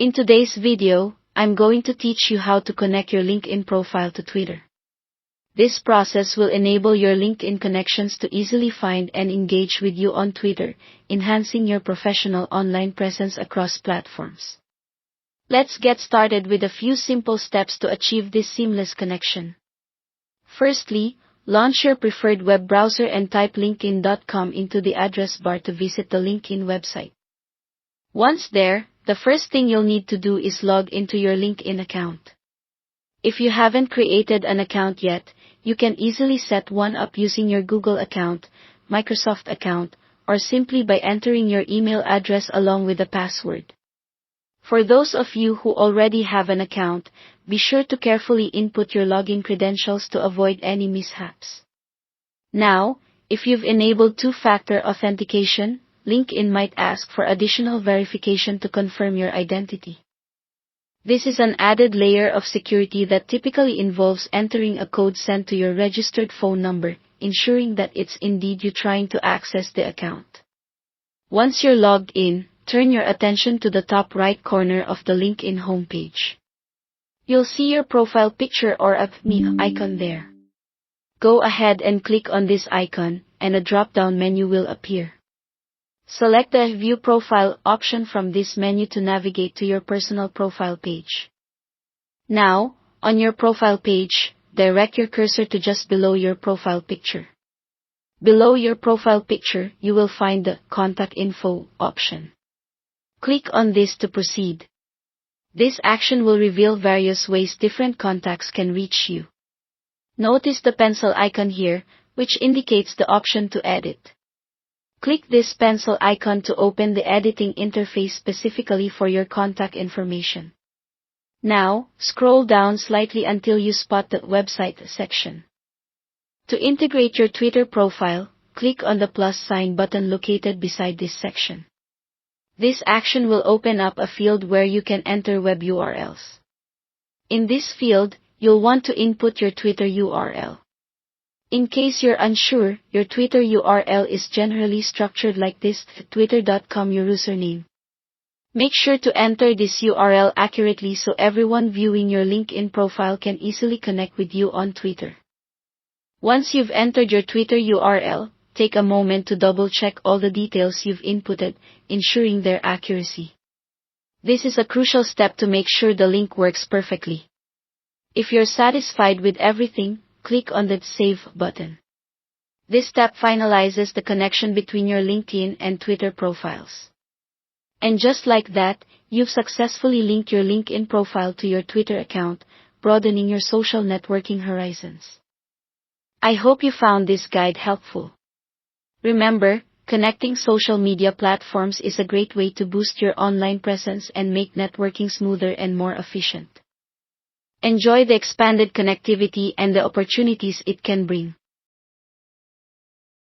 In today's video, I'm going to teach you how to connect your LinkedIn profile to Twitter. This process will enable your LinkedIn connections to easily find and engage with you on Twitter, enhancing your professional online presence across platforms. Let's get started with a few simple steps to achieve this seamless connection. Firstly, launch your preferred web browser and type linkedin.com into the address bar to visit the LinkedIn website. Once there, the first thing you'll need to do is log into your LinkedIn account. If you haven't created an account yet, you can easily set one up using your Google account, Microsoft account, or simply by entering your email address along with the password. For those of you who already have an account, be sure to carefully input your login credentials to avoid any mishaps. Now, if you've enabled two-factor authentication, LinkedIn might ask for additional verification to confirm your identity. This is an added layer of security that typically involves entering a code sent to your registered phone number, ensuring that it's indeed you trying to access the account. Once you're logged in, turn your attention to the top right corner of the LinkedIn homepage. You'll see your profile picture or a Me icon there. Go ahead and click on this icon, and a drop-down menu will appear. Select the View Profile option from this menu to navigate to your personal profile page. Now, on your profile page, direct your cursor to just below your profile picture. Below your profile picture, you will find the Contact Info option. Click on this to proceed. This action will reveal various ways different contacts can reach you. Notice the pencil icon here, which indicates the option to edit. Click this pencil icon to open the editing interface specifically for your contact information. Now, scroll down slightly until you spot the website section. To integrate your Twitter profile, click on the plus sign button located beside this section. This action will open up a field where you can enter web URLs. In this field, you'll want to input your Twitter URL. In case you're unsure, your Twitter URL is generally structured like this: twitter.com your username. Make sure to enter this URL accurately so everyone viewing your LinkedIn profile can easily connect with you on Twitter. Once you've entered your Twitter URL, take a moment to double-check all the details you've inputted, ensuring their accuracy. This is a crucial step to make sure the link works perfectly. If you're satisfied with everything, click on the Save button. This step finalizes the connection between your LinkedIn and Twitter profiles. And just like that, you've successfully linked your LinkedIn profile to your Twitter account, broadening your social networking horizons. I hope you found this guide helpful. Remember, connecting social media platforms is a great way to boost your online presence and make networking smoother and more efficient. Enjoy the expanded connectivity and the opportunities it can bring.